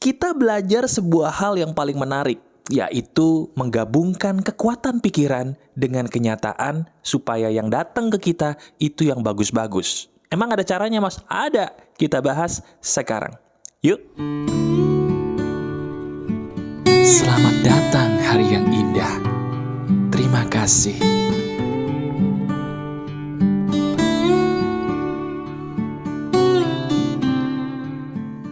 Kita belajar sebuah hal yang paling menarik, yaitu menggabungkan kekuatan pikiran dengan kenyataan supaya yang datang ke kita itu yang bagus-bagus. Emang ada caranya, Mas? Ada. Kita bahas sekarang. Yuk. Selamat datang hari yang indah. Terima kasih.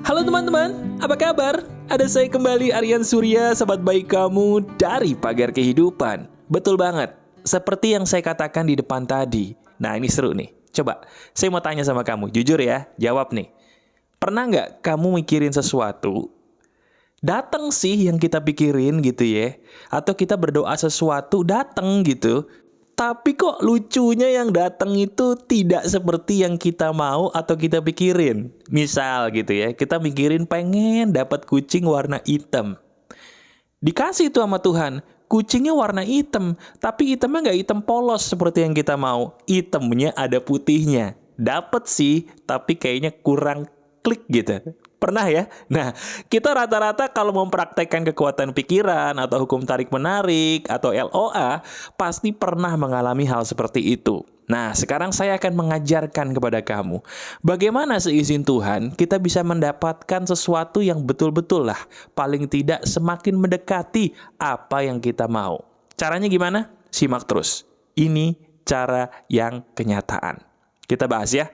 Halo teman-teman, apa kabar? Ada saya kembali, Aryan Surya, sahabat baik kamu dari Pagar Kehidupan. Betul banget, seperti yang saya katakan di depan tadi. Nah, ini seru nih. Coba, saya mau tanya sama kamu, jujur ya, jawab nih. Pernah nggak kamu mikirin sesuatu, datang sih yang kita pikirin gitu ya, atau kita berdoa sesuatu, datang gitu, tapi kok lucunya yang datang itu tidak seperti yang kita mau atau kita pikirin. Misal gitu ya, kita mikirin pengen dapat kucing warna hitam. Dikasih itu sama Tuhan, kucingnya warna hitam, tapi hitamnya nggak hitam polos seperti yang kita mau. Hitamnya ada putihnya. Dapat sih, tapi kayaknya kurang klik gitu. Pernah ya? Nah, kita rata-rata kalau mempraktekkan kekuatan pikiran atau hukum tarik-menarik atau LOA, pasti pernah mengalami hal seperti itu. Nah, sekarang saya akan mengajarkan kepada kamu, bagaimana seizin Tuhan kita bisa mendapatkan sesuatu yang betul-betul lah, paling tidak semakin mendekati apa yang kita mau. Caranya gimana? Simak terus. Ini cara yang kenyataan. Kita bahas ya.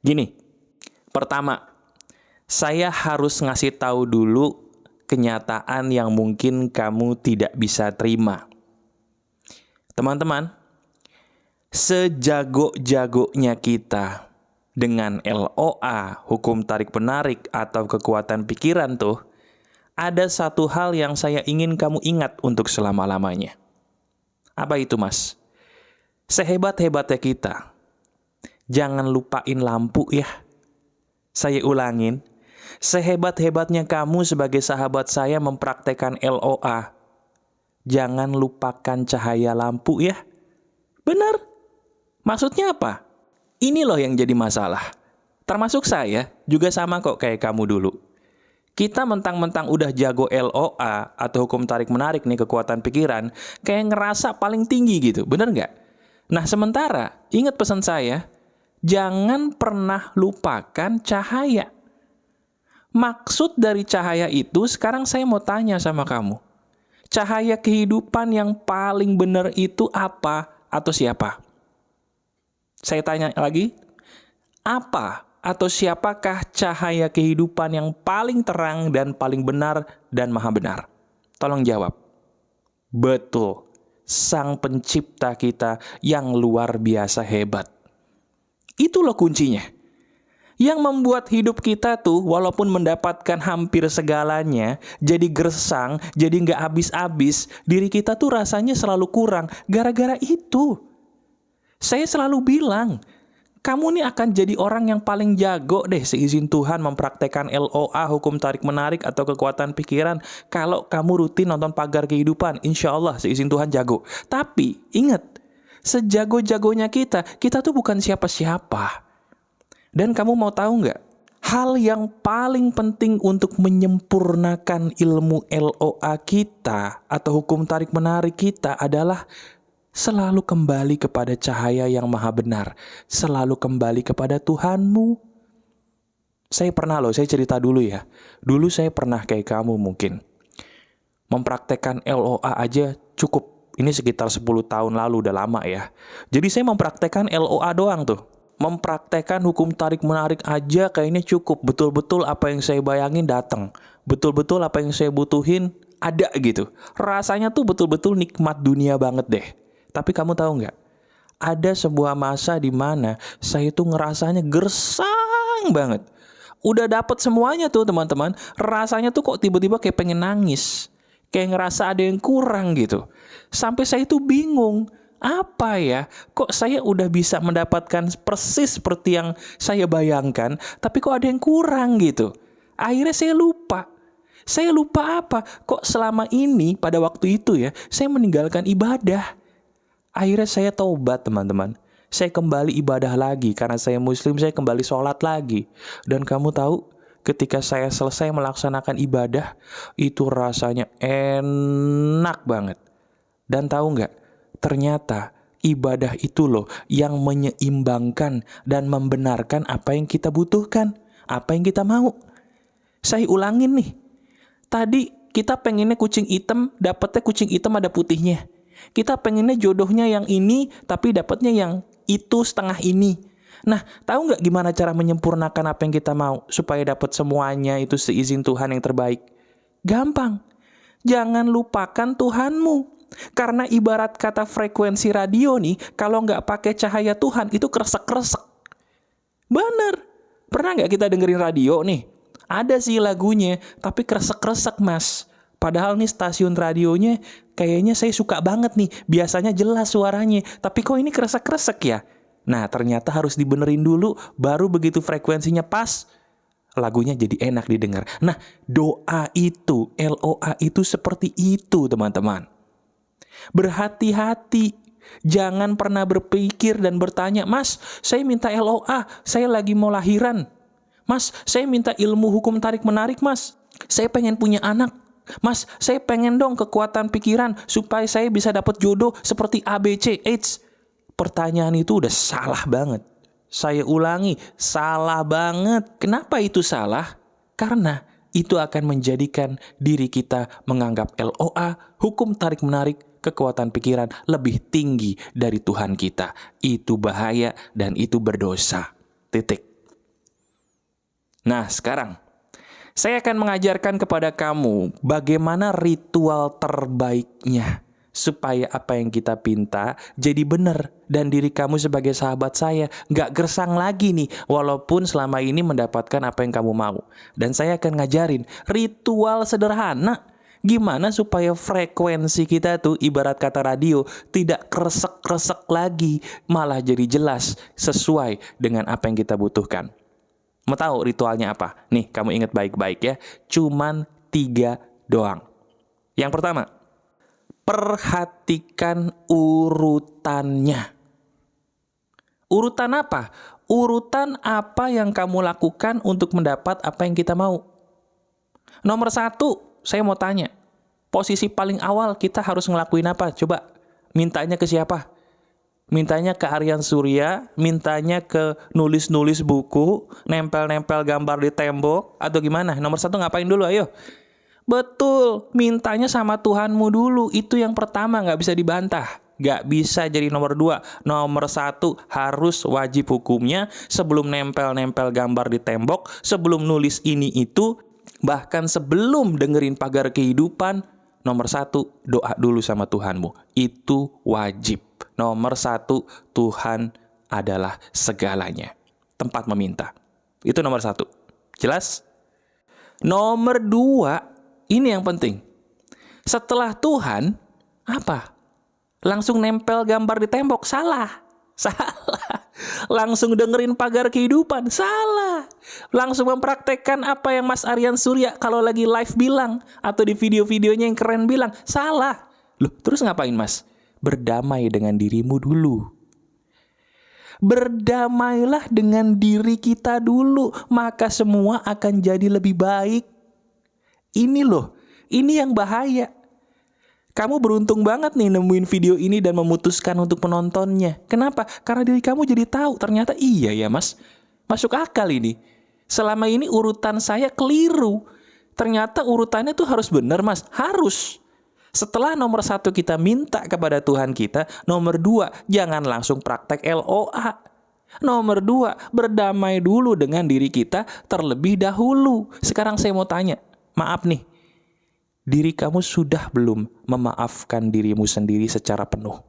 Gini, pertama, saya harus ngasih tahu dulu kenyataan yang mungkin kamu tidak bisa terima. Teman-teman, sejago-jagonya kita dengan LOA, hukum tarik-menarik atau kekuatan pikiran tuh, ada satu hal yang saya ingin kamu ingat untuk selama-lamanya. Apa itu, Mas? Sehebat-hebatnya kita, jangan lupain lampu ya. Saya ulangin. Sehebat-hebatnya kamu sebagai sahabat saya mempraktekkan LOA, jangan lupakan cahaya lampu ya. Benar. Maksudnya apa? Ini loh yang jadi masalah. Termasuk saya, juga sama kok kayak kamu dulu. Kita mentang-mentang udah jago LOA atau hukum tarik-menarik nih, kekuatan pikiran, kayak ngerasa paling tinggi gitu. Benar nggak? Nah, sementara, ingat pesan saya, jangan pernah lupakan cahaya. Maksud dari cahaya itu, sekarang saya mau tanya sama kamu. Cahaya kehidupan yang paling benar itu apa atau siapa? Saya tanya lagi, apa atau siapakah cahaya kehidupan yang paling terang dan paling benar dan maha benar? Tolong jawab. Betul, Sang Pencipta kita yang luar biasa hebat. Itu loh kuncinya. Yang membuat hidup kita tuh walaupun mendapatkan hampir segalanya, jadi gersang, jadi nggak habis-habis, diri kita tuh rasanya selalu kurang. Gara-gara itu. Saya selalu bilang, kamu nih akan jadi orang yang paling jago deh seizin Tuhan mempraktekkan LOA, hukum tarik-menarik atau kekuatan pikiran. Kalau kamu rutin nonton Pagar Kehidupan, insya Allah seizin Tuhan jago. Tapi ingat, sejago-jagonya kita tuh bukan siapa-siapa. Dan kamu mau tahu nggak? Hal yang paling penting untuk menyempurnakan ilmu LOA kita atau hukum tarik-menarik kita adalah selalu kembali kepada cahaya yang maha benar. Selalu kembali kepada Tuhanmu. Saya cerita dulu ya. Dulu saya pernah kayak kamu mungkin. Mempraktekkan LOA aja cukup. Ini sekitar 10 tahun lalu, udah lama ya. Jadi saya mempraktekkan LOA doang tuh. Mempraktekkan hukum tarik-menarik aja kayaknya cukup. Betul-betul apa yang saya bayangin datang. Betul-betul apa yang saya butuhin ada gitu. Rasanya tuh betul-betul nikmat dunia banget deh. Tapi kamu tahu nggak? Ada sebuah masa di mana saya tuh ngerasanya gersang banget. Udah dapet semuanya tuh teman-teman. Rasanya tuh kok tiba-tiba kayak pengen nangis. Kayak ngerasa ada yang kurang gitu. Sampai saya tuh bingung. Apa ya? Kok saya udah bisa mendapatkan persis seperti yang saya bayangkan, tapi kok ada yang kurang gitu. Akhirnya saya lupa. Saya lupa apa? Kok selama ini pada waktu itu ya, saya meninggalkan ibadah. Akhirnya saya taubat teman-teman. Saya kembali ibadah lagi. Karena saya muslim, saya kembali sholat lagi. Dan kamu tahu, ketika saya selesai melaksanakan ibadah, itu rasanya enak banget. Dan tahu nggak, ternyata ibadah itu loh yang menyeimbangkan dan membenarkan apa yang kita butuhkan, apa yang kita mau. Saya ulangin nih, tadi kita pengennya kucing hitam, dapatnya kucing hitam ada putihnya. Kita pengennya jodohnya yang ini, tapi dapatnya yang itu setengah ini. Nah, tahu nggak gimana cara menyempurnakan apa yang kita mau supaya dapat semuanya itu seizin Tuhan yang terbaik? Gampang. Jangan lupakan Tuhanmu. Karena ibarat kata frekuensi radio nih, kalau nggak pakai cahaya Tuhan itu kresek-kresek. Bener. Pernah nggak kita dengerin radio nih? Ada sih lagunya, tapi kresek-kresek mas. Padahal nih stasiun radionya kayaknya saya suka banget nih. Biasanya jelas suaranya, tapi kok ini kresek-kresek ya? Nah, ternyata harus dibenerin dulu, baru begitu frekuensinya pas, lagunya jadi enak didengar. Nah, doa itu, LOA itu seperti itu, teman-teman. Berhati-hati, jangan pernah berpikir dan bertanya, "Mas, saya minta LOA, saya lagi mau lahiran. Mas, saya minta ilmu hukum tarik-menarik, Mas. Saya pengen punya anak. Mas, saya pengen dong kekuatan pikiran supaya saya bisa dapat jodoh seperti ABC, AIDS." Pertanyaan itu udah salah banget. Saya ulangi, salah banget. Kenapa itu salah? Karena itu akan menjadikan diri kita menganggap LOA, hukum tarik-menarik, kekuatan pikiran lebih tinggi dari Tuhan kita. Itu bahaya dan itu berdosa. Titik. Nah, sekarang saya akan mengajarkan kepada kamu bagaimana ritual terbaiknya supaya apa yang kita pinta jadi benar dan diri kamu sebagai sahabat saya nggak gersang lagi nih walaupun selama ini mendapatkan apa yang kamu mau. Dan saya akan ngajarin ritual sederhana gimana supaya frekuensi kita tuh ibarat kata radio tidak kresek-kresek lagi, malah jadi jelas sesuai dengan apa yang kita butuhkan. Mau tahu ritualnya apa? Nih, kamu ingat baik-baik ya. Cuman 3 doang. Yang pertama, perhatikan urutannya. Urutan apa? Urutan apa yang kamu lakukan untuk mendapat apa yang kita mau. Nomor 1, saya mau tanya. Posisi paling awal kita harus ngelakuin apa? Coba, mintanya ke siapa? Mintanya ke Aryan Surya, mintanya ke nulis-nulis buku, nempel-nempel gambar di tembok, atau gimana? Nomor 1 ngapain dulu, ayo? Betul, mintanya sama Tuhanmu dulu. Itu yang pertama, nggak bisa dibantah. Nggak bisa jadi nomor 2. Nomor 1 harus wajib hukumnya sebelum nempel-nempel gambar di tembok, sebelum nulis ini itu, bahkan sebelum dengerin pagar kehidupan, nomor 1 doa dulu sama Tuhanmu. Itu wajib. Nomor 1, Tuhan adalah segalanya. Tempat meminta. Itu nomor 1. Jelas? Nomor 2, ini yang penting. Setelah Tuhan, apa? Langsung nempel gambar di tembok. Salah. Salah. Langsung dengerin pagar kehidupan. Salah. Langsung mempraktekkan apa yang Mas Aryan Surya kalau lagi live bilang. Atau di video-videonya yang keren bilang. Salah. Loh, terus ngapain Mas? Berdamai dengan dirimu dulu. Berdamailah dengan diri kita dulu, maka semua akan jadi lebih baik. Ini loh, ini yang bahaya. Kamu beruntung banget nih nemuin video ini dan memutuskan untuk menontonnya. Kenapa? Karena diri kamu jadi tahu, ternyata iya ya Mas, masuk akal ini. Selama ini urutan saya keliru. Ternyata urutannya tuh harus benar Mas, harus. Setelah nomor 1 kita minta kepada Tuhan kita, nomor 2 jangan langsung praktek LOA. Nomor 2 berdamai dulu dengan diri kita terlebih dahulu. Sekarang saya mau tanya, maaf nih, diri kamu sudah belum memaafkan dirimu sendiri secara penuh?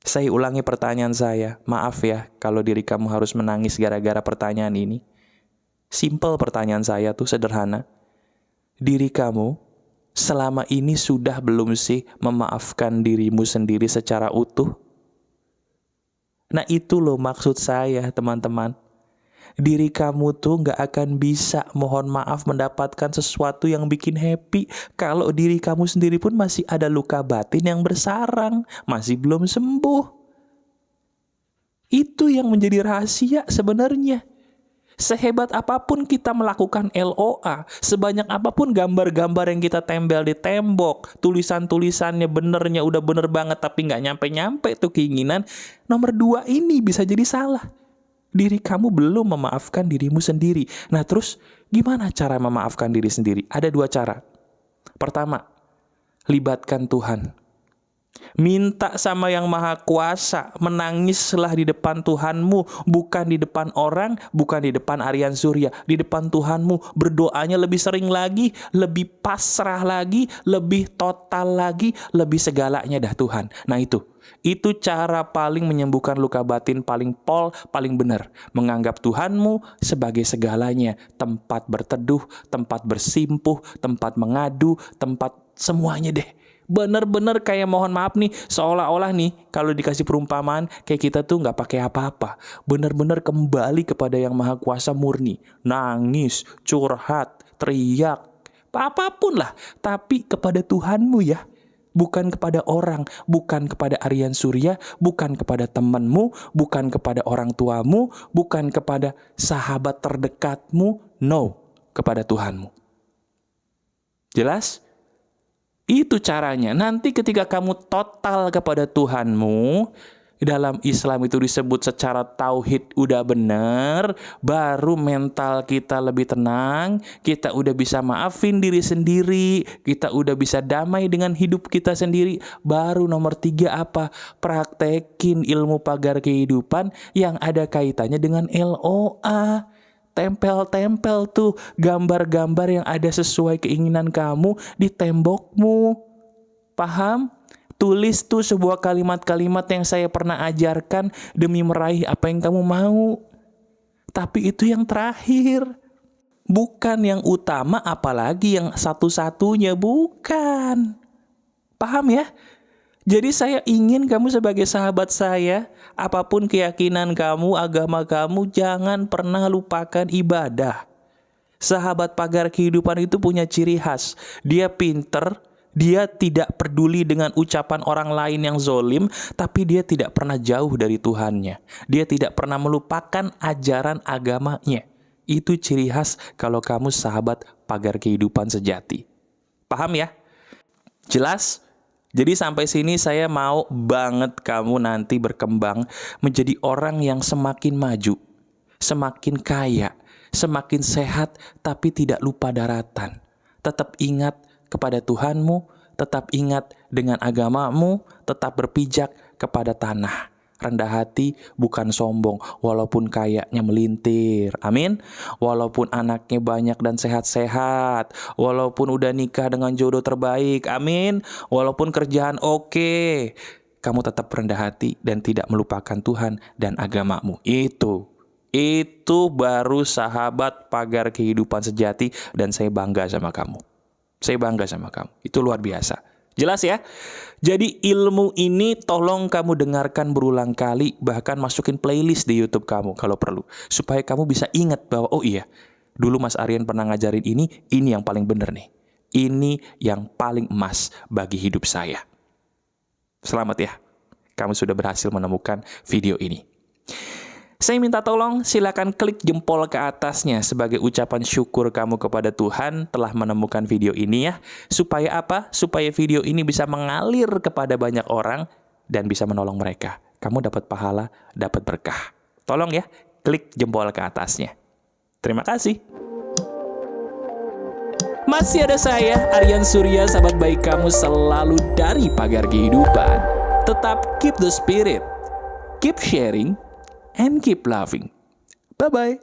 Saya ulangi pertanyaan saya, maaf ya kalau diri kamu harus menangis gara-gara pertanyaan ini. Simple pertanyaan saya tuh sederhana. Diri kamu selama ini sudah belum sih memaafkan dirimu sendiri secara utuh? Nah itu loh maksud saya teman-teman. Diri kamu tuh gak akan bisa mohon maaf mendapatkan sesuatu yang bikin happy kalau diri kamu sendiri pun masih ada luka batin yang bersarang, masih belum sembuh. Itu yang menjadi rahasia sebenarnya. Sehebat apapun kita melakukan LOA, sebanyak apapun gambar-gambar yang kita tempel di tembok, tulisan-tulisannya benernya udah bener banget tapi nggak nyampe-nyampe tuh keinginan, nomor 2 ini bisa jadi salah. Diri kamu belum memaafkan dirimu sendiri. Nah terus gimana cara memaafkan diri sendiri? Ada 2 cara. Pertama, libatkan Tuhan. Minta sama Yang Maha Kuasa, menangislah di depan Tuhanmu, bukan di depan orang, bukan di depan Aryan Surya, di depan Tuhanmu. Berdoanya lebih sering lagi, lebih pasrah lagi, lebih total lagi, lebih segalanya dah Tuhan. Nah itu cara paling menyembuhkan luka batin, paling paling benar. Menganggap Tuhanmu sebagai segalanya, tempat berteduh, tempat bersimpuh, tempat mengadu, tempat semuanya deh. Bener-bener kayak mohon maaf nih, seolah-olah nih kalau dikasih perumpamaan kayak kita tuh nggak pakai apa-apa. Bener-bener kembali kepada Yang Maha Kuasa murni. Nangis, curhat, teriak, apapun lah. Tapi kepada Tuhanmu ya. Bukan kepada orang, bukan kepada Aryan Surya, bukan kepada temanmu, bukan kepada orang tuamu, bukan kepada sahabat terdekatmu. No, kepada Tuhanmu. Jelas? Itu caranya. Nanti ketika kamu total kepada Tuhanmu, dalam Islam itu disebut secara tauhid udah benar, baru mental kita lebih tenang, kita udah bisa maafin diri sendiri, kita udah bisa damai dengan hidup kita sendiri. Baru nomor 3 apa? Praktekin ilmu pagar kehidupan yang ada kaitannya dengan LOA. Tempel-tempel tuh gambar-gambar yang ada sesuai keinginan kamu di tembokmu. Paham? Tulis tuh sebuah kalimat-kalimat yang saya pernah ajarkan demi meraih apa yang kamu mau. Tapi itu yang terakhir. Bukan yang utama, apalagi yang satu-satunya. Bukan. Paham ya? Jadi saya ingin kamu sebagai sahabat saya, apapun keyakinan kamu, agama kamu, jangan pernah lupakan ibadah. Sahabat pagar kehidupan itu punya ciri khas. Dia pinter, dia tidak peduli dengan ucapan orang lain yang zolim, tapi dia tidak pernah jauh dari Tuhannya. Dia tidak pernah melupakan ajaran agamanya. Itu ciri khas kalau kamu sahabat pagar kehidupan sejati. Paham ya? Jelas? Jadi sampai sini saya mau banget kamu nanti berkembang menjadi orang yang semakin maju, semakin kaya, semakin sehat, tapi tidak lupa daratan. Tetap ingat kepada Tuhanmu, tetap ingat dengan agamamu, tetap berpijak kepada tanah. Rendah hati, bukan sombong, walaupun kayaknya melintir. Amin. Walaupun anaknya banyak dan sehat-sehat, walaupun udah nikah dengan jodoh terbaik. Amin. Walaupun kerjaan oke, kamu tetap rendah hati dan tidak melupakan Tuhan dan agamamu. Itu baru sahabat pagar kehidupan sejati, dan saya bangga sama kamu. Saya bangga sama kamu. Itu luar biasa. Jelas ya? Jadi ilmu ini tolong kamu dengarkan berulang kali, bahkan masukin playlist di YouTube kamu kalau perlu. Supaya kamu bisa ingat bahwa, oh iya, dulu Mas Aryan pernah ngajarin ini yang paling benar nih. Ini yang paling emas bagi hidup saya. Selamat ya, kamu sudah berhasil menemukan video ini. Saya minta tolong silakan klik jempol ke atasnya sebagai ucapan syukur kamu kepada Tuhan telah menemukan video ini ya. Supaya apa? Supaya video ini bisa mengalir kepada banyak orang dan bisa menolong mereka. Kamu dapat pahala, dapat berkah. Tolong ya, klik jempol ke atasnya. Terima kasih. Masih ada saya, Aryan Surya, sahabat baik kamu selalu dari pagar kehidupan. Tetap keep the spirit, keep sharing, and keep loving. Bye-bye.